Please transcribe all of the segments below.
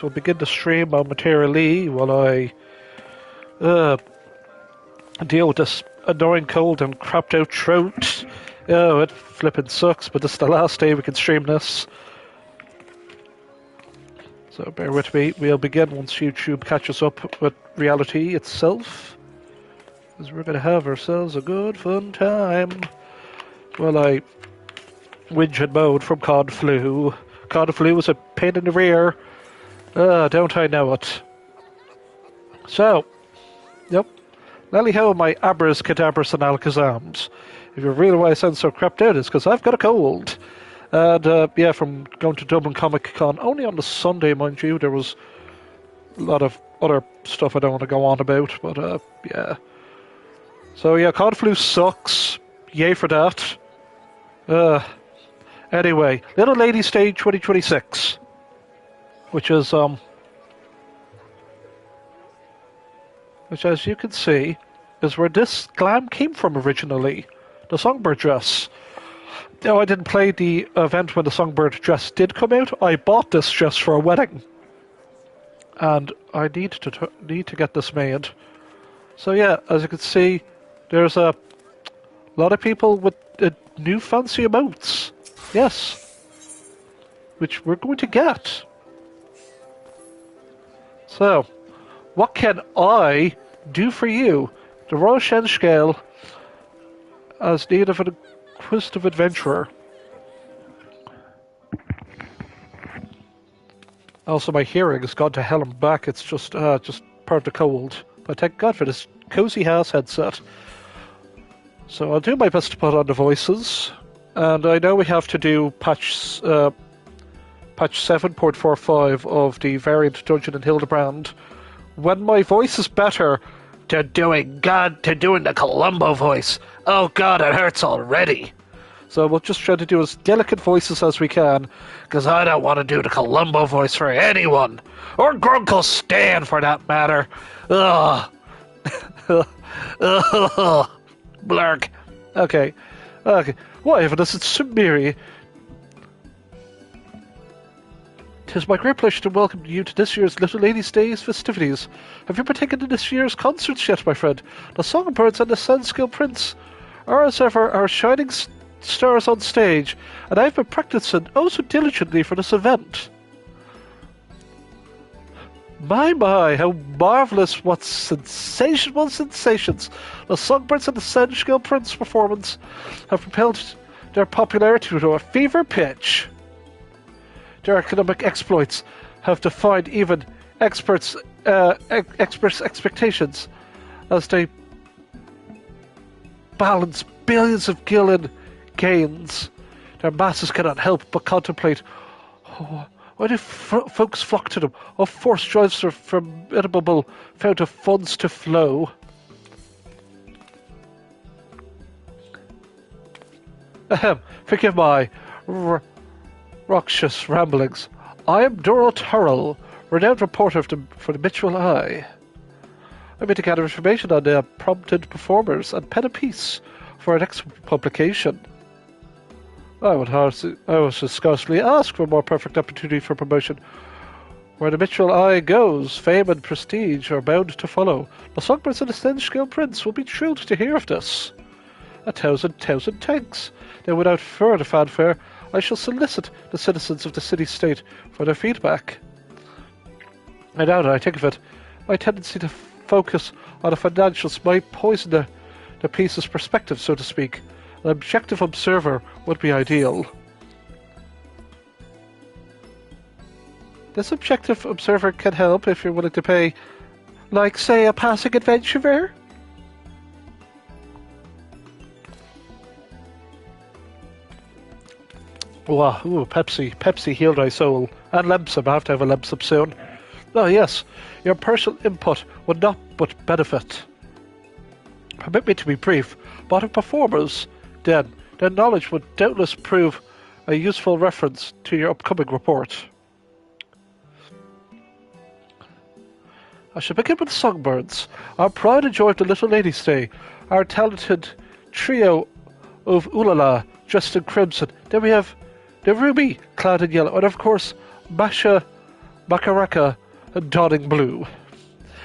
We'll begin the stream momentarily while I deal with this annoying cold and crapped out throat. Oh, it flippin' sucks, but this is the last day we can stream this. So bear with me. We'll begin once YouTube catches up with reality itself. Because we're going to have ourselves a good fun time. While I whinge and moan from Cod Flu. Cod Flu is a pain in the rear. Don't I know it? So, yep. Nelly how my abras, cadabras and alakazams. If you really why I sound so crapped out, it's because I've got a cold. And, yeah, from going to Dublin Comic Con, only on the Sunday, mind you, there was a lot of other stuff I don't want to go on about, but, yeah. So, yeah, Cod Flu sucks. Yay for that. Anyway, Little Lady Stage 2026. Which is, which as you can see, is where this glam came from originally. The Songbird dress. No, I didn't play the event when the Songbird dress did come out. I bought this dress for a wedding. And I need to get this made. So yeah, as you can see, there's a lot of people with new fancy emotes. Yes. Which we're going to get. So, what can I do for you? The Royal Shen Scale as need of an inquisitive adventurer. Also, my hearing has gone to hell and back. It's just part of the cold. But thank God for this cozy house headset. So I'll do my best to put on the voices. And I know we have to do patch 7.45 of the variant Dungeon and Hildebrand. When my voice is better to doing the Columbo voice. Oh God, it hurts already. So we'll just try to do as delicate voices as we can, because I don't want to do the Columbo voice for anyone. Or Grunkle Stan, for that matter. Ugh. Ugh. Blurg. Okay. Why, Evanus, it's Samiri. 'Tis my great pleasure to welcome you to this year's Little Lady's Days festivities. Have you partaken in this year's concerts yet, my friend? The Songbirds and the Sandskill Prince are, as ever, our shining stars on stage, and I've been practicing oh so diligently for this event. My, how marvellous, what sensational sensations the Songbirds and the Sandskill Prince performance have propelled their popularity to a fever pitch. Their economic exploits have defied even experts' expectations as they balance billions of gillion gains. Their masses cannot help but contemplate why do folks flock to them? What force drives their formidable fount of funds to flow? Forgive my roxous ramblings. I am Doral Turrell, renowned reporter for the Mitchell Eye. I'm here to gather information on the prompted performers and pen a piece for our next publication. I would scarcely ask for a more perfect opportunity for promotion. Where the Mitchell Eye goes, fame and prestige are bound to follow. The Songbirds and the Sandskill Prince will be thrilled to hear of this. 1,000 thanks. Now, without further fanfare, I shall solicit the citizens of the city-state for their feedback. And now that I think of it, my tendency to focus on the financials might poison the piece's perspective, so to speak. An objective observer would be ideal. This objective observer can help if you're willing to pay, like, say, a passing adventurer. Wow, ooh, Pepsi healed my soul. And Lemsum, I have to have a Lemsum soon. Oh yes, your personal input would not but benefit. Permit me to be brief, but if performers, then their knowledge would doubtless prove a useful reference to your upcoming report. I shall begin with the Songbirds, our pride and joy of the Little Lady's Day, our talented trio of Ulala dressed in crimson. Then we have the Ruby clad in yellow, and of course Masha Makaraka donning blue.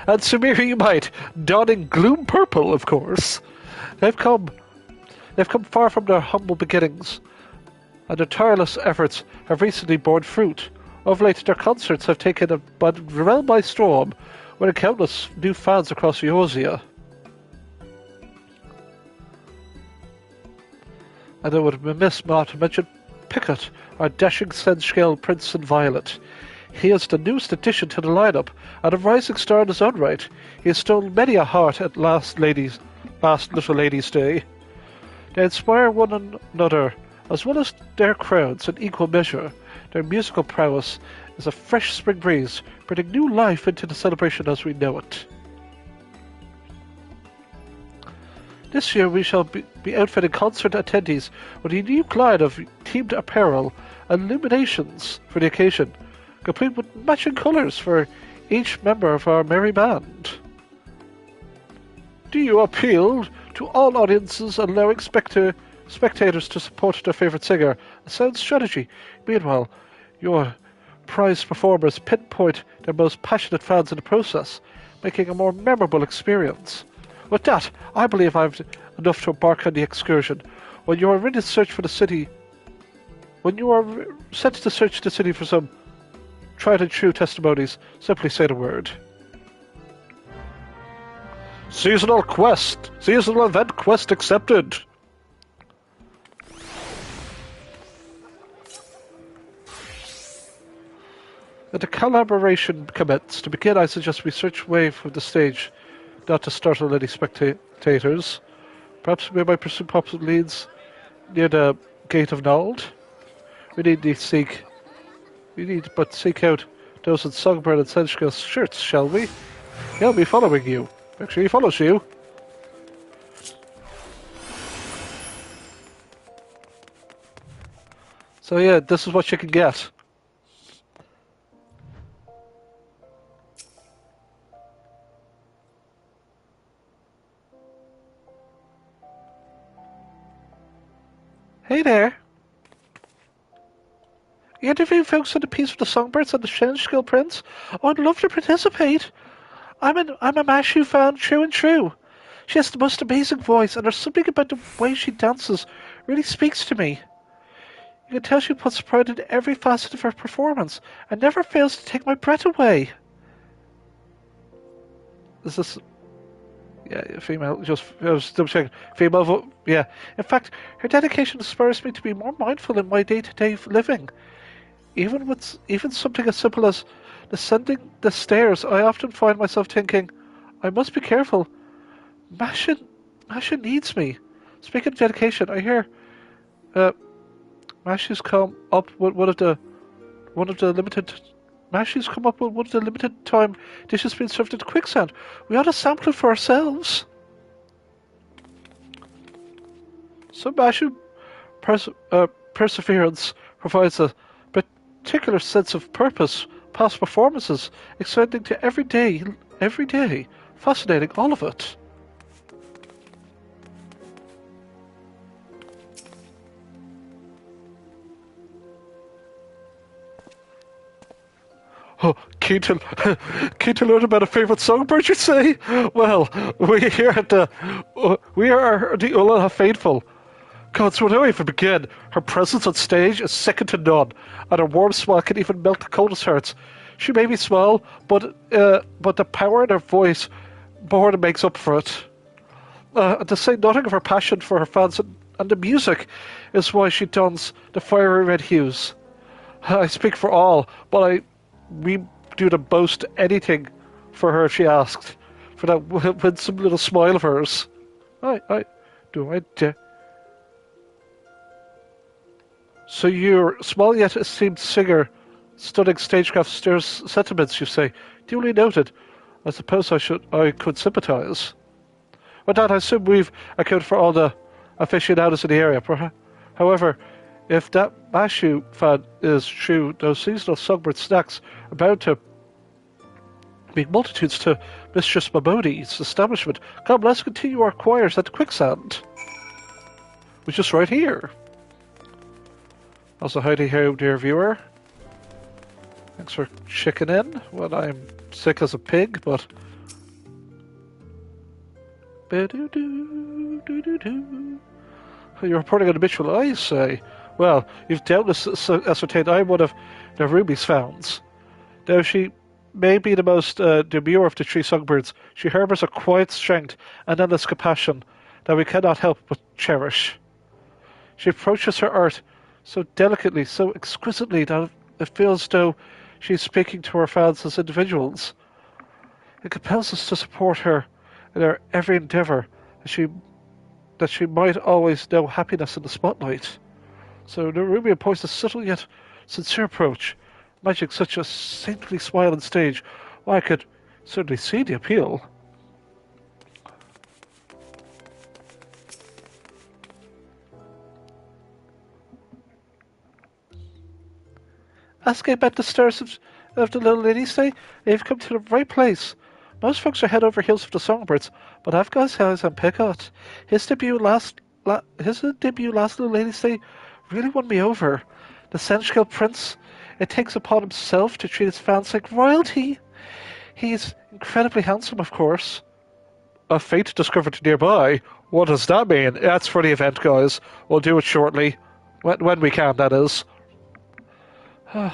And Samir, you might, donning gloom purple, of course. They've come far from their humble beginnings, and their tireless efforts have recently borne fruit. Of late, their concerts have taken a realm by storm, winning countless new fans across Eorzea. And I would miss not to mention Pickett, our dashing sensual Prince in Violet. He is the newest addition to the lineup, and a rising star in his own right. He has stolen many a heart at last little lady's day. They inspire one another, as well as their crowds, in equal measure. Their musical prowess is a fresh spring breeze, bringing new life into the celebration as we know it. This year we shall be outfitting concert attendees with a new line of themed apparel and illuminations for the occasion, complete with matching colours for each member of our merry band. Do you appeal to all audiences, allowing spectators to support their favourite singer? A sound strategy. Meanwhile, your prized performers pinpoint their most passionate fans in the process, making a more memorable experience. With that, I believe I've enough to embark on the excursion. When you are ready to search for the city, when you are set to search the city for some tried and true testimonies, simply say the word. Seasonal event quest accepted. And the collaboration commenced. To begin, I suggest we search away from the stage, not to startle any spectators. Perhaps we might pursue possible leads near the Gate of Nald. We need but seek out those in Songbird and Sensual shirts, shall we? He'll be following you. Make sure he follows you. So yeah, this is what you can get. Hey there. You interview folks on the piece of the Songbirds and the Sensual Prince? Oh, I'd love to participate. I'm a Mashu fan, true and true. She has the most amazing voice, and there's something about the way she dances really speaks to me. You can tell she puts pride in every facet of her performance, and never fails to take my breath away. Is this... Yeah, female, I was double checking. Female, yeah. In fact, her dedication inspires me to be more mindful in my day-to-day living. Even something as simple as descending the stairs, I often find myself thinking, I must be careful. Masha needs me. Speaking of dedication, I hear Masha's come up with one of the limited time dishes being served in quicksand. We ought to sample it for ourselves. So Mashu perseverance provides a particular sense of purpose. Past performances, extending to every day. Fascinating, all of it. Oh, keen to learn about a favourite songbird, you say? Well, we are the Ulla faithful. God, so where do I even begin? Her presence on stage is second to none, and her warm smile can even melt the coldest hearts. She may be small, but the power in her voice more than makes up for it. To say nothing of her passion for her fans and the music is why she dons the fiery red hues. I speak for all, but we do the most anything for her if she asked, for that winsome little smile of hers. So your small yet esteemed singer, stunning stagecraft stirs sentiments, you say. Duly noted. I suppose I could sympathise. With that, I assume we've accounted for all the aficionados in the area. However, if that Mashu fan is true, those seasonal songbird snacks are bound to be multitudes to Mistress Mamodi's establishment. Come, let's continue our choirs at the quicksand, which is right here. Also, howdy ho, dear viewer. Thanks for checking in when I'm sick as a pig, but... You're reporting an habitual, I say. Well, you've doubtless ascertained I'm one of Ruby's founds. Though she may be the most demure of the three songbirds, she harbours a quiet strength and endless compassion that we cannot help but cherish. She approaches her art so delicately, so exquisitely, that it feels as though she's speaking to her fans as individuals. It compels us to support her in her every endeavour, that she might always know happiness in the spotlight. So Ruby employs a subtle yet sincere approach, matching such a saintly smile on stage. Well, I could certainly see the appeal. Asking about the stars of the little lady say, they've come to the right place. Most folks are head over heels for the songbirds, but I've got his eyes on Picot. His debut last Little Lady Say really won me over. The sensual prince, it takes upon himself to treat his fans like royalty. He's incredibly handsome, of course. A fate discovered nearby? What does that mean? That's for the event, guys. We'll do it shortly. When we can, that is. But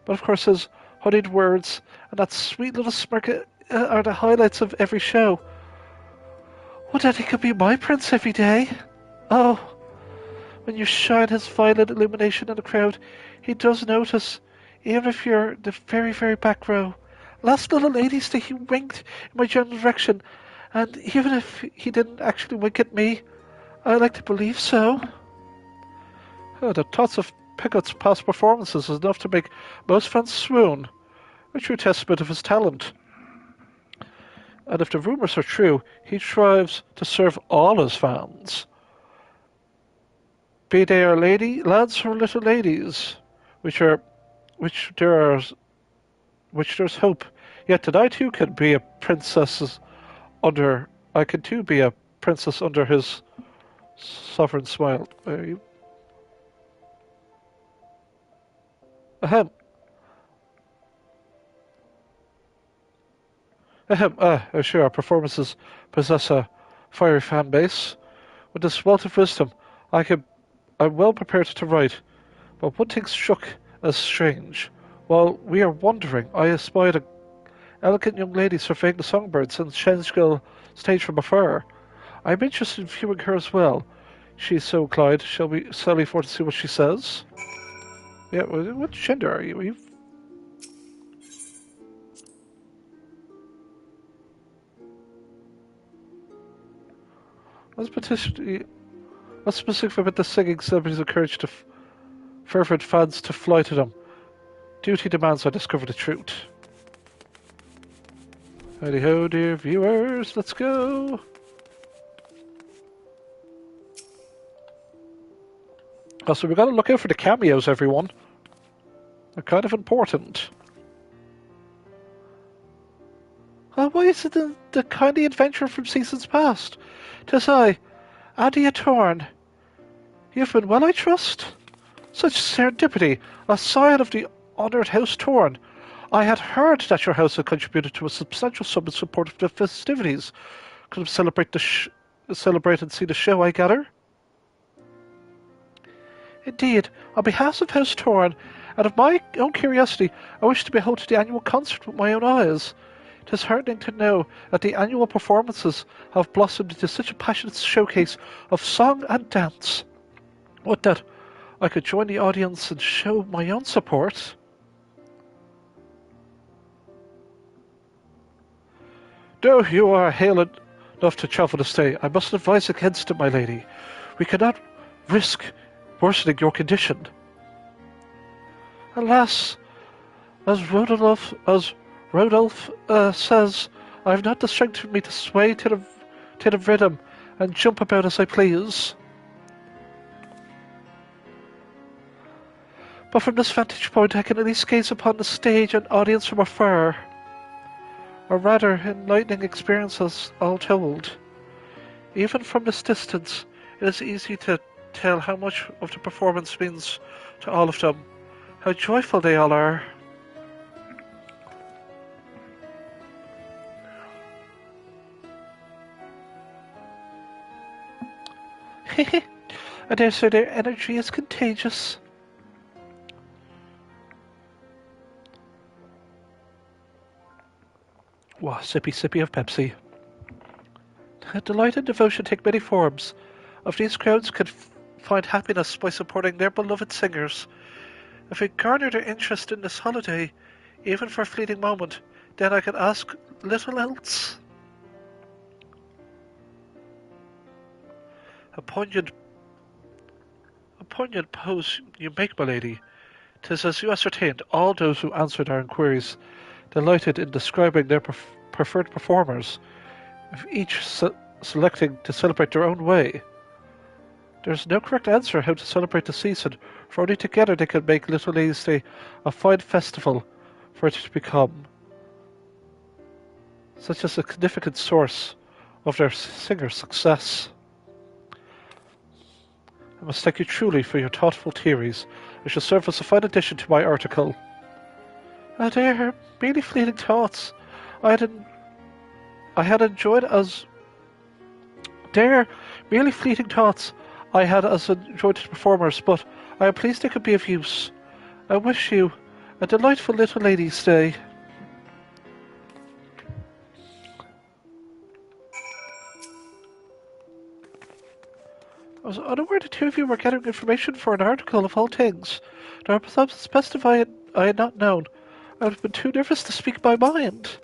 of course his honeyed words and that sweet little smirk are the highlights of every show. Would that he could be my prince every day? Oh, when you shine his violet illumination in the crowd, he does notice, even if you're the very, very back row. Last Little Lady's Day, he winked in my general direction, and even if he didn't actually wink at me, I like to believe so. Oh, the thoughts of Picot's past performances is enough to make most fans swoon, a true testament of his talent. And if the rumours are true, he strives to serve all his fans. Be they our lads or little ladies, which there's hope. Yet that I too can be a princess under his sovereign smile. Ahem. Sure, our performances possess a fiery fan base. With this wealth of wisdom, I'm well prepared to write, but one thing struck as strange. While we are wandering, I espied an elegant young lady surveying the songbirds and Shenskill stage from afar. I'm interested in viewing her as well. She's so inclined. Shall we sally forth to see what she says? Yeah, what gender are you? Are you... What's specific about the singing celebrities encourage to fervent fans to fly to them? Duty demands I discover the truth. Howdy ho, dear viewers, let's go! Oh, so we've got to look out for the cameos, everyone. They're kind of important. Oh, why is it the kindly adventurer from seasons past? 'Tis I, Adia Torn. You've been well, I trust? Such serendipity, a scion of the honoured House Torn. I had heard that your house had contributed to a substantial sum in support of the festivities. Could have celebrate and see the show, I gather? Indeed, on behalf of House Torn, out of my own curiosity, I wish to behold the annual concert with my own eyes. 'Tis heartening to know that the annual performances have blossomed into such a passionate showcase of song and dance. Would that I could join the audience and show my own support. Though you are hale enough to travel to stay, I must advise against it, my lady. We cannot risk worsening your condition. Alas, as Rodolph says, I have not the strength for me to sway to the rhythm and jump about as I please. But from this vantage point, I can at least gaze upon the stage and audience from afar. A rather enlightening experience, all told. Even from this distance, it is easy to tell how much of the performance means to all of them, how joyful they all are. I dare say their energy is contagious. Wah, sippy sippy of Pepsi. Delight and devotion take many forms. If these crowds could find happiness by supporting their beloved singers, if we garner their interest in this holiday, even for a fleeting moment, then I can ask little else. A poignant pose you make, my lady. 'Tis as you ascertained, all those who answered our inquiries delighted in describing their preferred performers, with each selecting to celebrate their own way. There is no correct answer how to celebrate the season, for only together they can make Little Ladies' Day a fine festival for it to become such a significant source of their singer's success. I must thank you truly for your thoughtful theories. It shall serve as a fine addition to my article. Ah, dear, merely fleeting thoughts. I had enjoyed as the performers, but I am pleased they could be of use. I wish you a delightful Little Ladies' Day. I was unaware the two of you were gathering information for an article of all things. Now, perhaps it's best if I had not known. I would have been too nervous to speak my mind.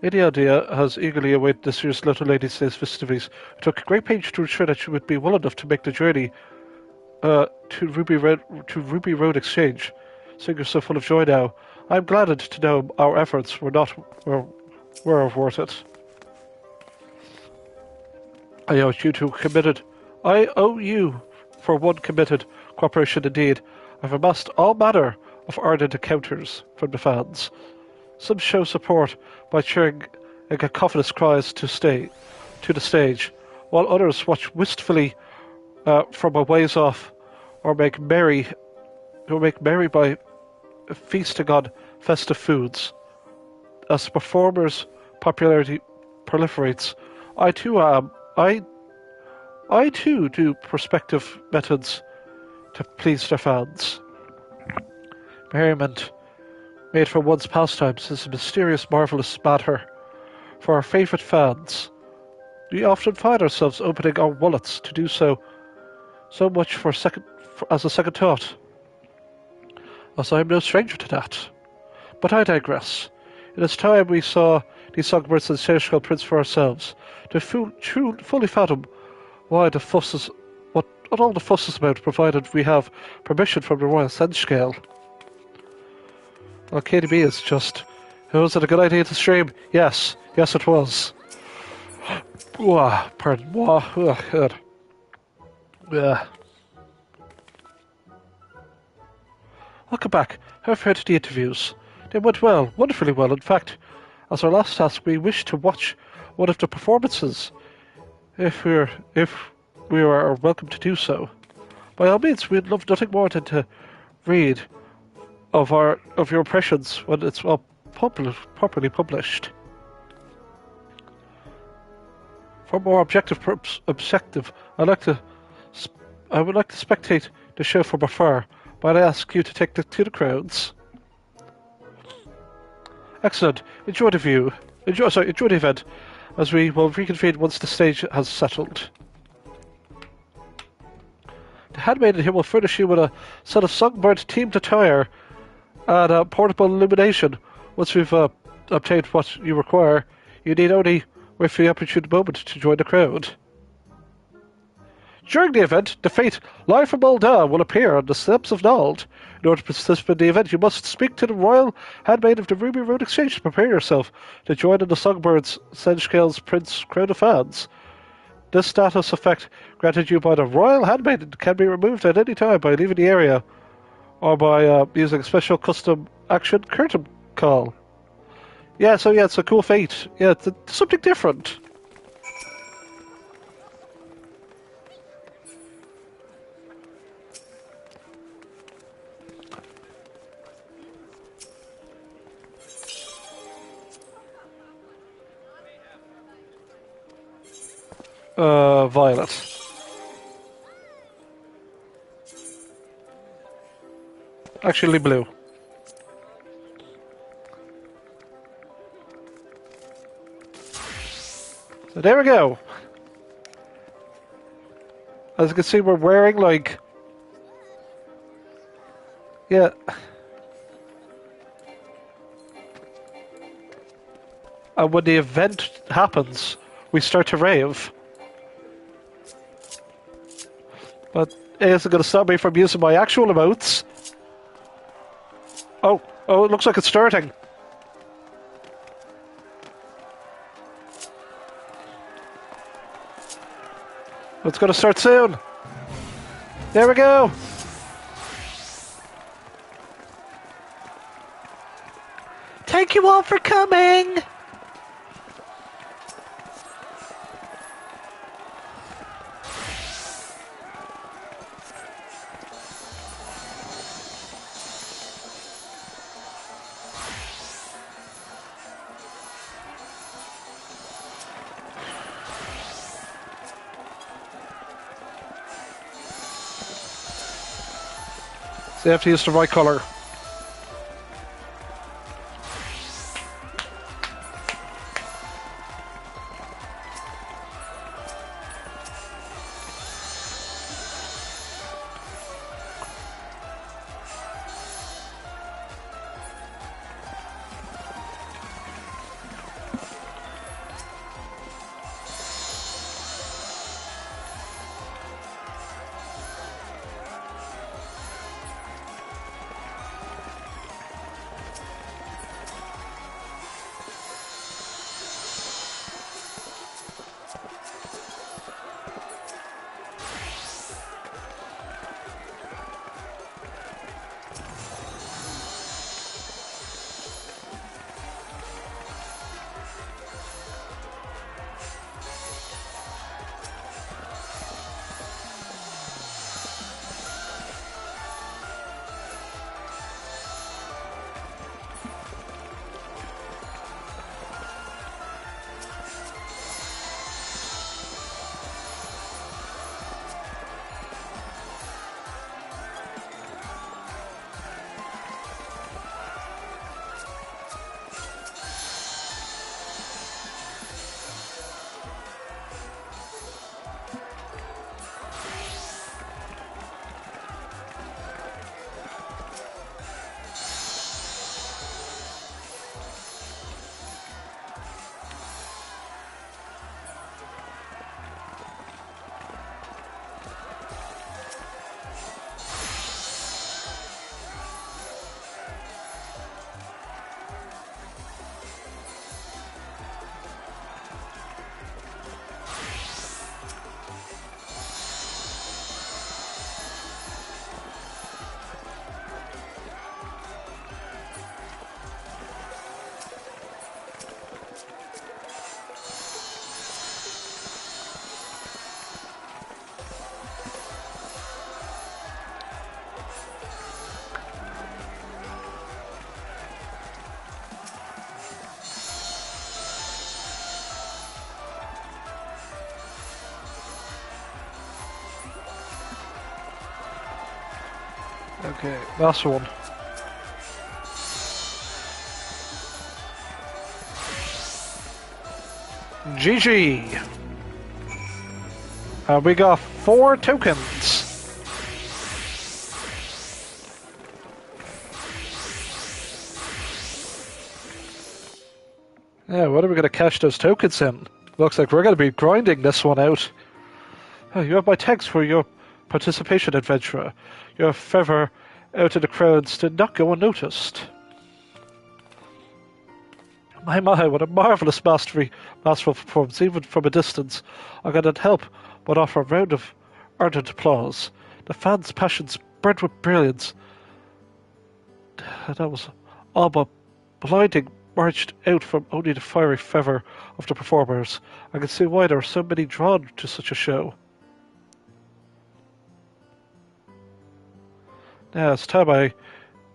Lady Aldea has eagerly awaited this year's Little Ladies' Day festivities. I took great pains to ensure that she would be well enough to make the journey to Ruby Road Exchange. Singers so full of joy now. I am gladdened to know our efforts were worth it. I owe you for one committed cooperation indeed. I've amassed all manner of ardent encounters from the fans. Some show support by cheering and cacophonous cries to the stage, while others watch wistfully from a ways off, or make merry by feasting on festive foods. As the performers' popularity proliferates, I too do prospective methods to please their fans. Merriment made for one's pastimes is a mysterious, marvelous matter. For our favourite fans, we often find ourselves opening our wallets to do so much as a second thought, as I am no stranger to that. But I digress. It is time we saw these songbirds and Seychelles prints for ourselves, to fully fathom what all the fuss is about, provided we have permission from the Royal Scale. Well, KDB is just... Was it a good idea to stream? Yes. Yes, it was. Pardon. Good. Welcome back. I've heard the interviews. They went well, wonderfully well. In fact, as our last task, we wish to watch one of the performances, if we are welcome to do so. By all means, we'd love nothing more than to read of your impressions when it's all properly published. For more objective, I would like to spectate the show from afar, but I ask you to take to the crowds. Excellent. Enjoy the event, as we will reconvene once the stage has settled. The handmaiden here will furnish you with a set of songbird-themed attire and a portable illumination. Once we've obtained what you require, you need only wait for the opportune moment to join the crowd. During the event, the fate live from Mulda will appear on the steps of Nald. In order to participate in the event, you must speak to the Royal Handmaid of the Ruby Road Exchange to prepare yourself to join in the Songbirds' Senchcale's Prince crowd of fans. This status effect granted you by the Royal Handmaiden can be removed at any time by leaving the area, or by using a special custom action curtain call. Yeah, it's a cool fate. Yeah, it's something different. Violet. Actually, blue. So there we go. As you can see, we're wearing, like... Yeah. And when the event happens, we start to rave. But it isn't going to stop me from using my actual emotes. Oh, it looks like it's starting. It's going to start soon. There we go. Thank you all for coming. So you have to use the right colour. Okay, last one. GG. We got 4 tokens. Yeah, what are we going to cash those tokens in? Looks like we're going to be grinding this one out. You have my thanks for your participation, adventurer. Your favor out in the crowds did not go unnoticed. My, what a marvellous masterful performance, even from a distance. I cannot help but offer a round of ardent applause. The fans' passions burnt with brilliance. That was all but blinding, marched out from only the fiery fervour of the performers. I can see why there are so many drawn to such a show. Now it's time I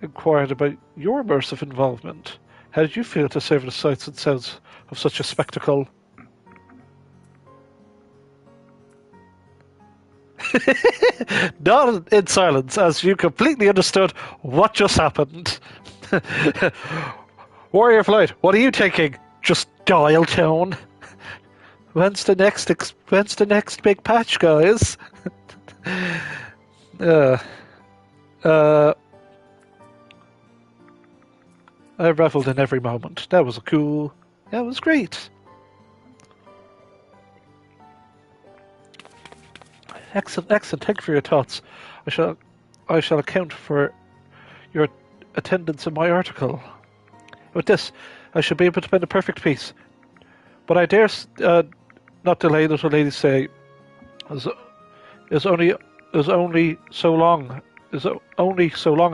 inquired about your immersive involvement. How did you feel to savour the sights and sounds of such a spectacle? Not in silence, as you completely understood what just happened. Warrior of Light, what are you taking? Just dial tone. When's the next big patch, guys? uh, uh, I reveled in every moment. That was cool. That was great. Excellent, excellent. Thank you for your thoughts. I shall account for your attendance in my article. With this, I shall be able to pen a perfect piece. But I dare not delay, little lady say, is only so long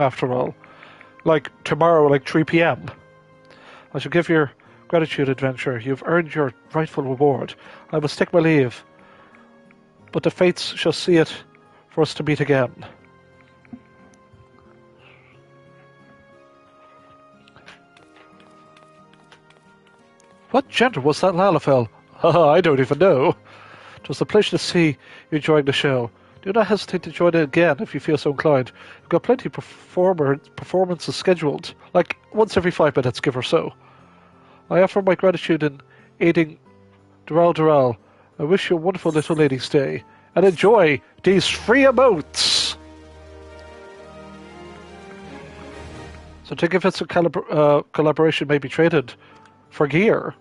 after all. Like tomorrow, like 3 p.m. I shall give your gratitude, adventure. You've earned your rightful reward. I must take my leave, but the fates shall see it for us to meet again. What gender was that Lalafell? I don't even know. It was a pleasure to see you enjoying the show. Do not hesitate to join it again if you feel so inclined. We've got plenty of performances scheduled, like once every 5 minutes, give or so. I offer my gratitude in aiding Dural. I wish you a wonderful little lady's day, and enjoy these free emotes! So tickets of collaboration may be traded for gear.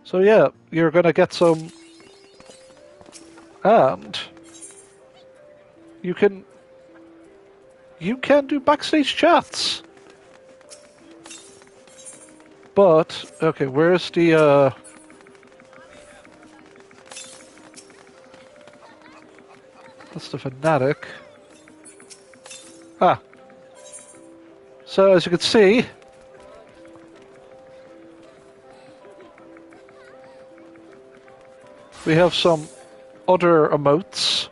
So yeah, you're gonna get some, and you can do backstage chats. But okay, where's the that's the fanatic. Ah. So as you can see, we have some other emotes.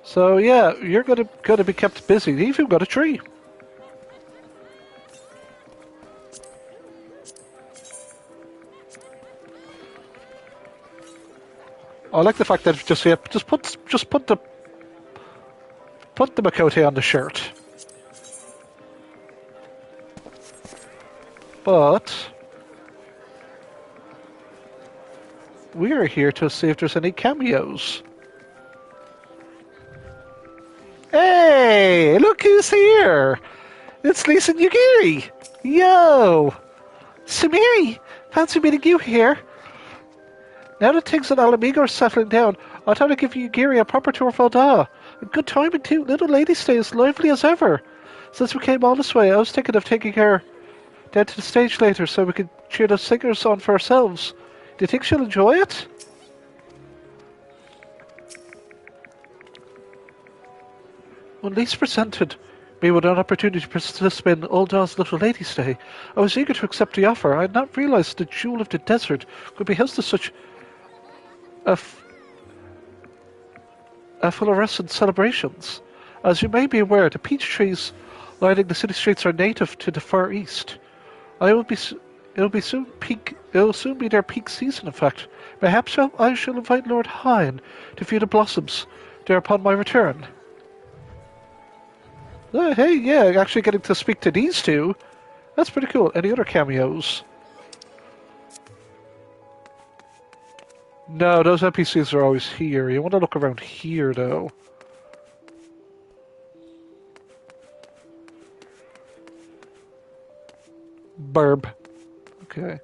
So yeah, you're gonna be kept busy. You've even got a tree. I like the fact that just put the Makote on the shirt. But we are here to see if there's any cameos. Hey, look who's here! It's Lisa Nugiri! Yo! Samiri! Fancy meeting you here. Now that things at Alamigo are settling down, I thought I'd give Nugiri a proper tour of Valda. A good timing too. Little lady stay as lively as ever. Since we came all this way, I was thinking of taking her down to the stage later so we could cheer the singers on for ourselves. Do you think she'll enjoy it? When Lisa presented me with an opportunity to participate in Ulda's Little Lady's Day, I was eager to accept the offer. I had not realized the Jewel of the Desert could be host to such fluorescent celebrations. As you may be aware, the peach trees lining the city streets are native to the Far East. It'll soon be their peak season, in fact. Perhaps I shall invite Lord Hine to view the blossoms there upon my return. Hey, yeah, actually getting to speak to these two. That's pretty cool. Any other cameos? No, those NPCs are always here. You want to look around here, though. Burb. Okay.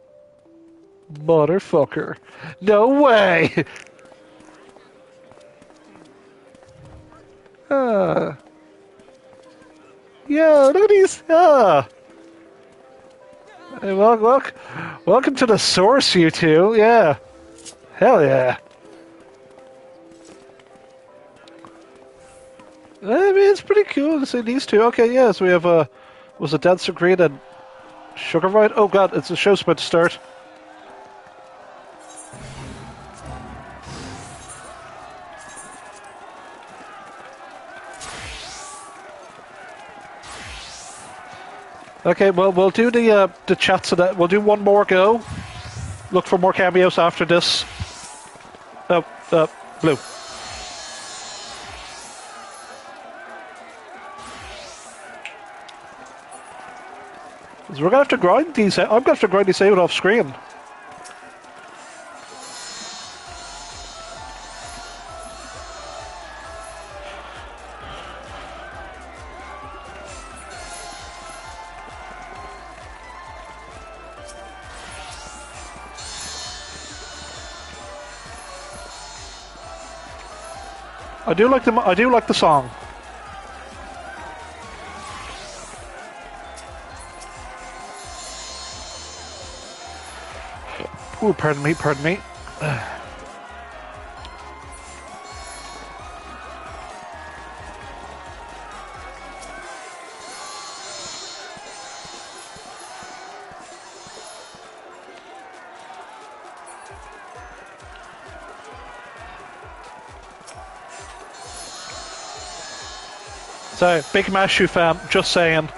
Motherfucker. No way! Yeah, look at these. Hey, welcome to the source, you two. Yeah. Hell yeah. I mean, it's pretty cool to see these two. Okay, yeah, so we have, was it Dancer Green and Sugar Ride? Oh god, it's the show's about to start. Okay, well, we'll do the chats of that. We'll do one more go. Look for more cameos after this. Blue. So we're gonna have to grind these out. I'm gonna have to grind these out off screen. I do like the song. Ooh, pardon me. So, big Mashu fan, just saying.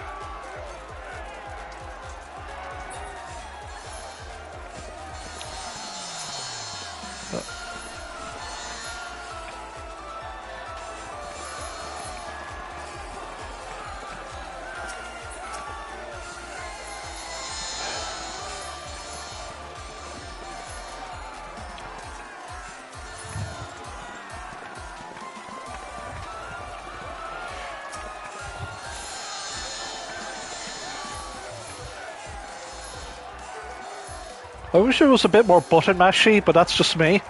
I wish it was a bit more button mashy, but that's just me.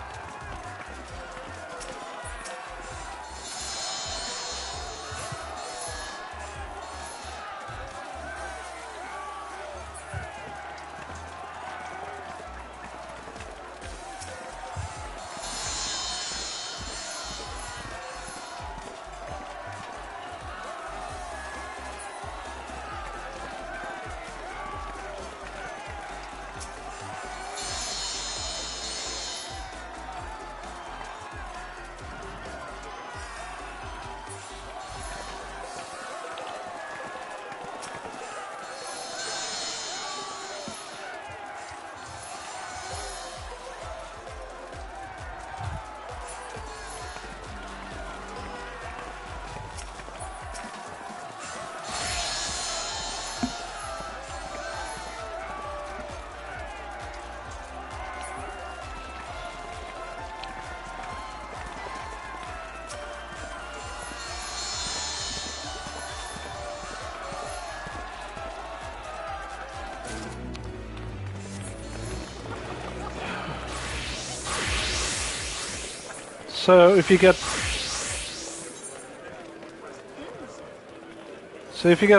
So if you get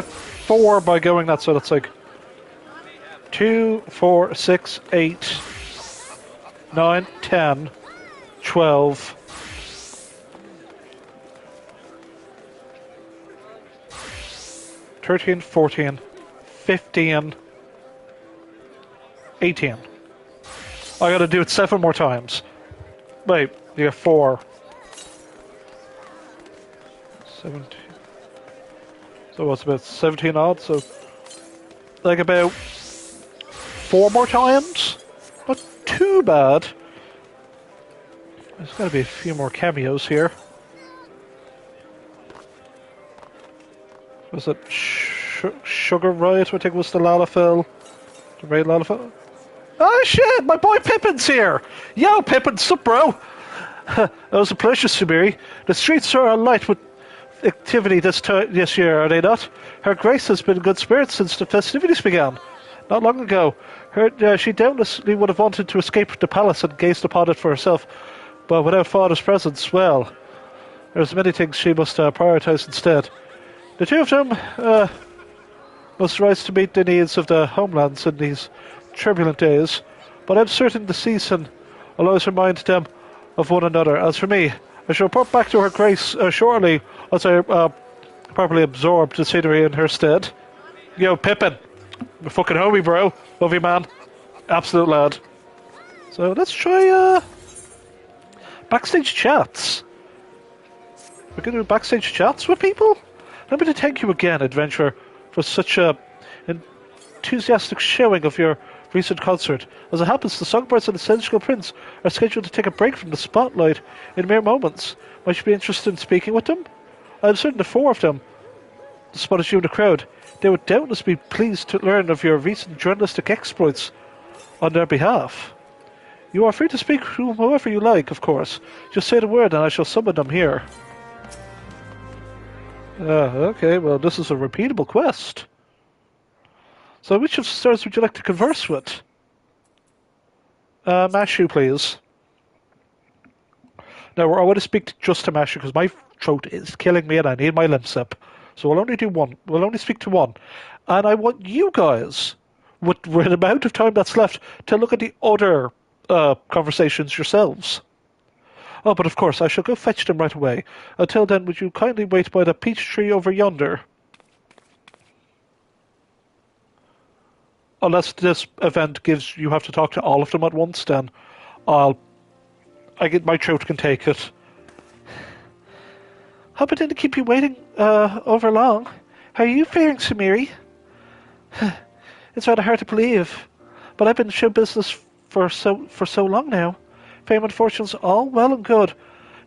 4 by going that, so that's like 2, 4, 6, 8, 9, 10, 12. 13, 14, 15, 18. I gotta do it 7 more times. Wait, you got 4. 17. So what's about 17 odd? So like about 4 more times? Not too bad. There's gotta be a few more cameos here. Was it Sugar Riot? I think was the Lalafell. The Raid Lalafell. Oh shit! My boy Pippin's here. Yo, Pippin, sup, bro? That was a pleasure, Subiri. The streets are alight with activity this year, are they not? Her Grace has been in good spirits since the festivities began. Not long ago, she doubtlessly would have wanted to escape the palace and gazed upon it for herself, but without father's presence, well, there's many things she must prioritise instead. The two of them must rise to meet the needs of the homelands in these turbulent days, but I'm certain the season will always remind them of one another. As for me, I shall report back to her Grace shortly as I properly absorb the scenery in her stead. Yo, Pippin, you're fucking homie, bro. Love you, man. Absolute lad. So let's try backstage chats. We're going to do backstage chats with people? Let me to thank you again, adventurer, for such a enthusiastic showing of your recent concert. As it happens, the songbirds and the Sensual Prince are scheduled to take a break from the spotlight in mere moments. Might you be interested in speaking with them? I'm certain the four of them spotted you in the crowd. They would doubtless be pleased to learn of your recent journalistic exploits on their behalf. You are free to speak to whoever you like, of course. Just say the word and I shall summon them here. Okay, well, this is a repeatable quest. So which of the stars would you like to converse with? Mashu, please. Now, I want to speak just to Mashu because my throat is killing me and I need my Limsip. So we'll only do one. We'll only speak to one. And I want you guys, with the amount of time that's left, to look at the other conversations yourselves. Oh, but of course, I shall go fetch them right away. Until then, would you kindly wait by the peach tree over yonder? Unless this event gives you have to talk to all of them at once, then my throat can take it. Hope I didn't keep you waiting over long. How are you faring, Samiri? It's rather hard to believe, but I've been in show business for so long now. Fame and fortune's all well and good,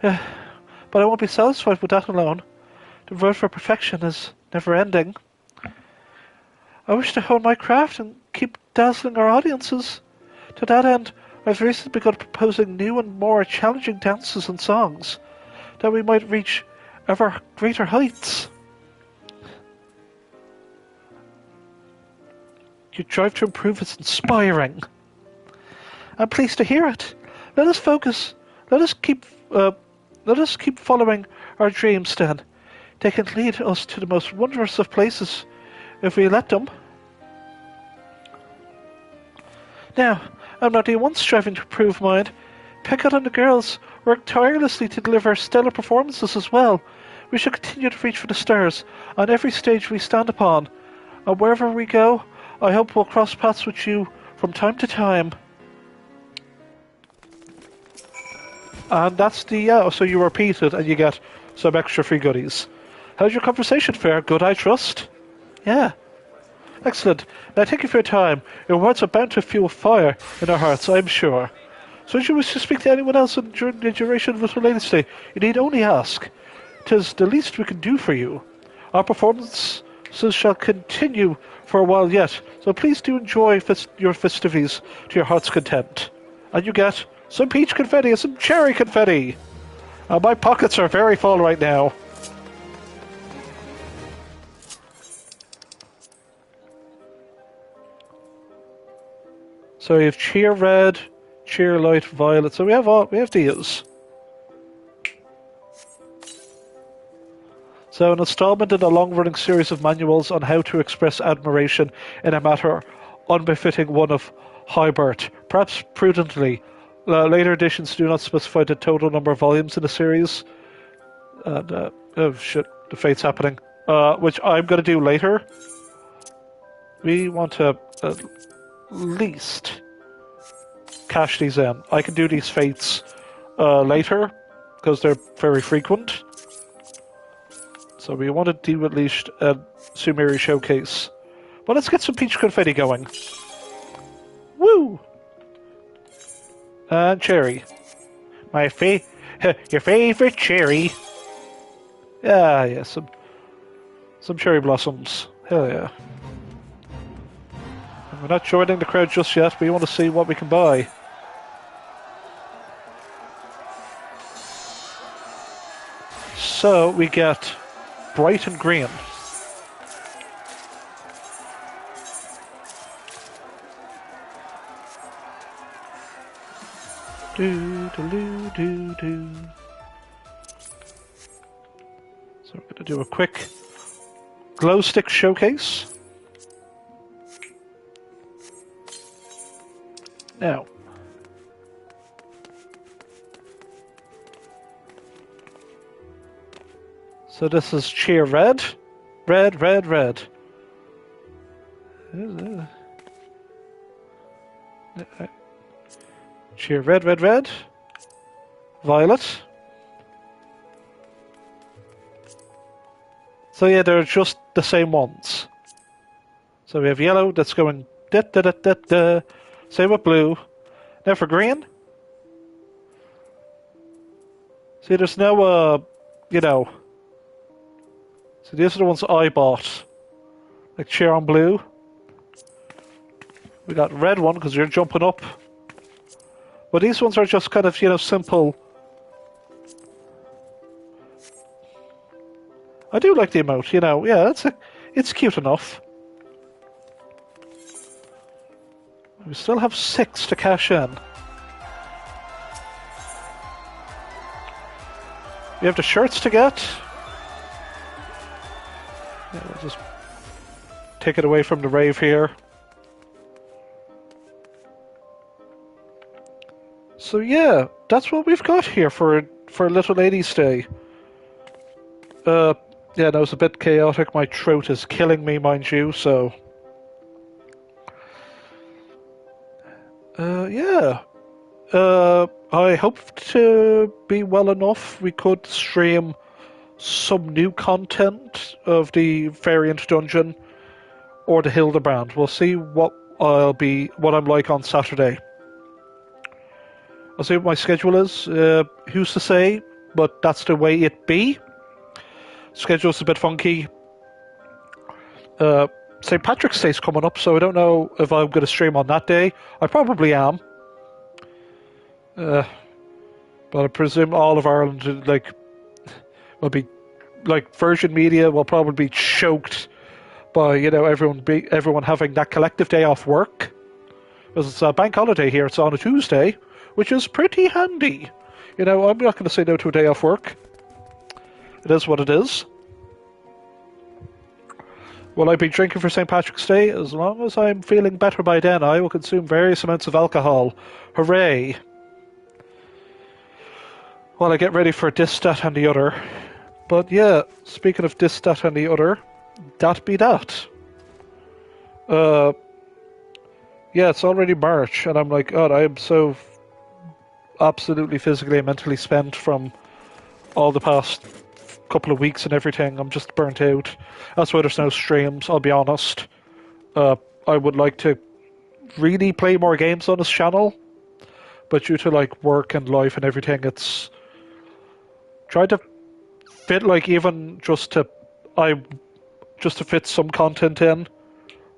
but I won't be satisfied with that alone. The road for perfection is never ending. I wish to hone my craft and keep dazzling our audiences. To that end, I've recently begun proposing new and more challenging dances and songs, that we might reach ever greater heights. Your drive to improve is inspiring. I'm pleased to hear it. Let us focus. Let us keep following our dreams, then. They can lead us to the most wondrous of places, if we let them. Now, I'm not the one striving to improve mine. Peckham and the girls work tirelessly to deliver stellar performances as well. We shall continue to reach for the stars on every stage we stand upon, and wherever we go, I hope we'll cross paths with you from time to time. And that's the, so you repeat it and you get some extra free goodies. How's your conversation fare? Good, I trust? Yeah. Excellent. Now thank you for your time. Your words are bound to fuel fire in our hearts, I'm sure. So if you wish to speak to anyone else during the duration of this related stay, you need only ask. 'Tis the least we can do for you. Our performances shall continue for a while yet, so please do enjoy your festivities to your heart's content. And you get some peach confetti and some cherry confetti. My pockets are very full right now. So we have cheer red, cheer light violet. So we have these. So an installment in a long-running series of manuals on how to express admiration in a matter unbefitting one of high birth, perhaps prudently. Later editions do not specify the total number of volumes in the series. And, oh shit, the fate's happening. Which I'm going to do later. We want to at least cash these in. I can do these fates later, because they're very frequent. So we want to do at least a Sumeri showcase. Well, let's get some peach confetti going. Woo! And cherry. Your favorite cherry. Yeah, some cherry blossoms. Hell yeah. And we're not joining the crowd just yet, but we want to see what we can buy. So we get bright and green. Do. So we're going to do a quick glow stick showcase. Now, so this is cheer red, red. Cheer red, violet. So yeah, they're just the same ones. So we have yellow that's going Da, da, da, da, da. Same with blue. Now for green. See, there's no, you know. So these are the ones I bought. Like cheer on blue. We got red one because you're jumping up. But these ones are just kind of, you know, simple. I do like the emote, you know. Yeah, it's cute enough. We still have 6 to cash in. We have the shirts to get. Yeah, we'll just take it away from the rave here. So yeah, that's what we've got here for a little ladies' day. Yeah, no, it's a bit chaotic. My throat is killing me, mind you. So, yeah. I hope to be well enough. We could stream some new content of the Variant Dungeon or the Hildebrand. We'll see what I'm like on Saturday. I'll see what my schedule is. Who's to say? But that's the way it be. Schedule's a bit funky. St. Patrick's Day's coming up, so I don't know if I'm going to stream on that day. I probably am. But I presume all of Ireland, will be, Virgin Media will probably be choked by, you know, everyone having that collective day off work. Because it's a bank holiday here, it's on a Tuesday, which is pretty handy. You know, I'm not going to say no to a day off work. It is what it is. Will I be drinking for St. Patrick's Day? As long as I'm feeling better by then, I will consume various amounts of alcohol. Hooray! While I get ready for this, that, and the other. But yeah, speaking of this, that, and the other, that be that. Yeah, it's already March, and I'm like, God, I am so absolutely physically and mentally spent from all the past couple of weeks and everything. I'm just burnt out. That's why there's no streams, I'll be honest. I would like to really play more games on this channel, but due to like work and life and everything, it's trying to fit even just to fit some content in.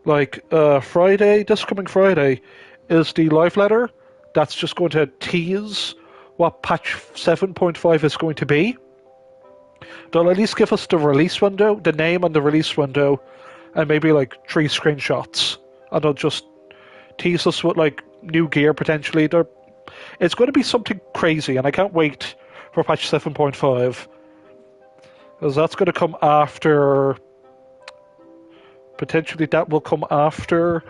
Like Friday, this coming Friday, is the live letter that's just going to tease what patch 7.5 is going to be. They'll at least give us the release window, the name and the release window, and maybe 3 screenshots. And they'll just tease us with new gear potentially. It's going to be something crazy, and I can't wait for patch 7.5. Because that's going to come after... Potentially that will come after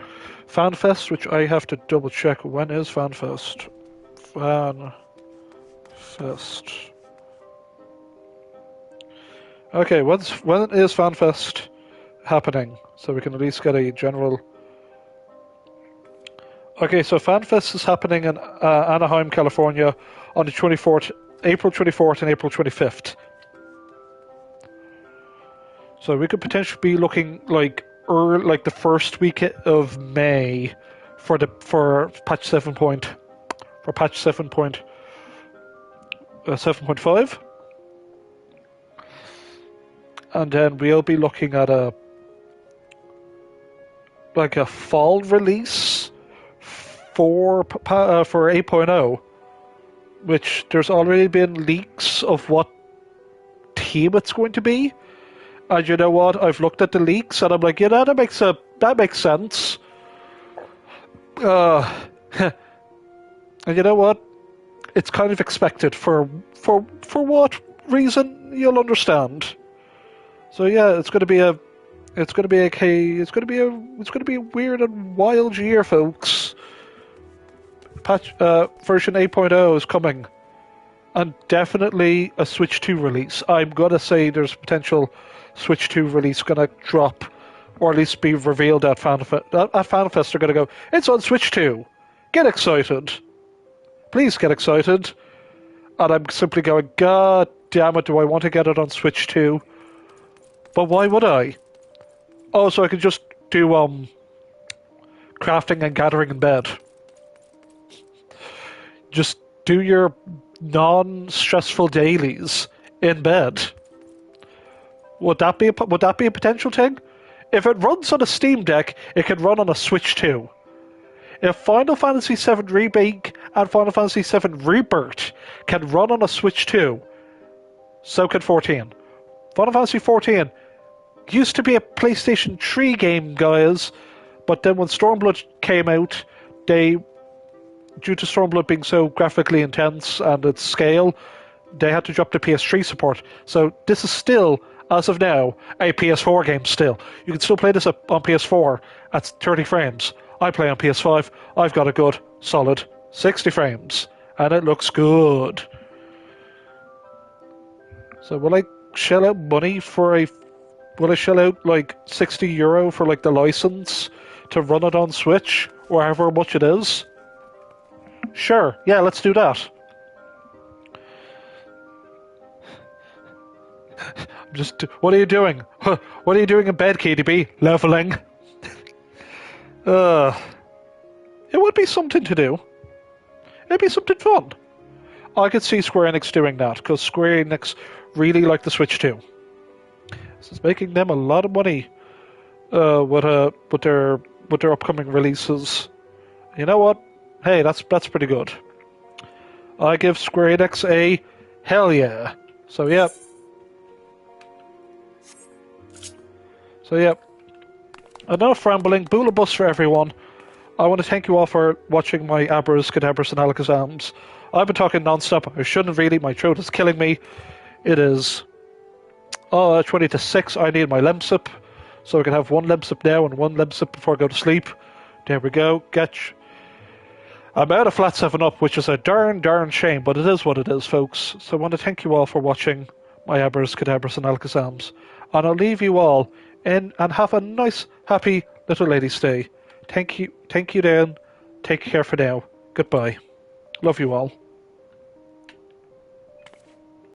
FanFest, which I have to double check. When is FanFest? FanFest. Okay, when is FanFest happening? So we can at least get a general... Okay, so FanFest is happening in Anaheim, California on the 24th, April 24th and April 25th. So we could potentially be looking the first week of May for patch 7.5. And then we'll be looking at a fall release for 8.0, which there's already been leaks of what team it's going to be. And you know what? I've looked at the leaks and I'm like, yeah, that makes sense. And you know what? It's kind of expected for what reason you'll understand. So yeah, it's going to be a weird and wild year, folks. Version 8.0 is coming, and definitely a Switch 2 release. I'm gonna say there's potential Switch 2 release gonna drop, or at least be revealed at FanFest. At FanFest, they're gonna go, it's on Switch 2. Get excited, please get excited. And I'm simply going, God damn it, do I want to get it on Switch 2? But why would I? Oh, so I could just do crafting and gathering in bed. Just do your non-stressful dailies in bed. Would that be a potential thing? If it runs on a Steam Deck, it can run on a Switch too. If Final Fantasy VII Remake and Final Fantasy VII Rebirth can run on a Switch too, so can 14. Final Fantasy 14 used to be a PlayStation 3 game, guys, but then when Stormblood came out, due to Stormblood being so graphically intense and its scale, they had to drop the PS3 support. So this is still, as of now, a PS4 game still. You can still play this on PS4 at 30 frames. I play on PS5. I've got a good, solid 60 frames. And it looks good. So will I shell out money for a... Will I shell out like €60 for like the license to run it on Switch? Or however much it is? Sure, yeah, let's do that. What are you doing? What are you doing in bed, KDB? Leveling. It would be something to do. It'd be something fun. I could see Square Enix doing that, because Square Enix really like the Switch too. This is making them a lot of money with their upcoming releases. You know what? Hey, that's pretty good. I give Square Enix a hell yeah. So yeah. Enough rambling. Boolabus for everyone. I want to thank you all for watching my Abras, Cadabras, and Alakazams. I've been talking non-stop. I shouldn't really. My throat is killing me. It is 20 to 6. I need my Lemsip. So I can have one Lemsip now and one Lemsip before I go to sleep. There we go. I'm out of flat 7-Up, which is a darn shame, but it is what it is, folks. So I want to thank you all for watching my Abras, Cadabras, and Alakazams. And I'll leave you all in and have a nice, happy little lady's day. Thank you, Dan. Take care for now. Goodbye. Love you all.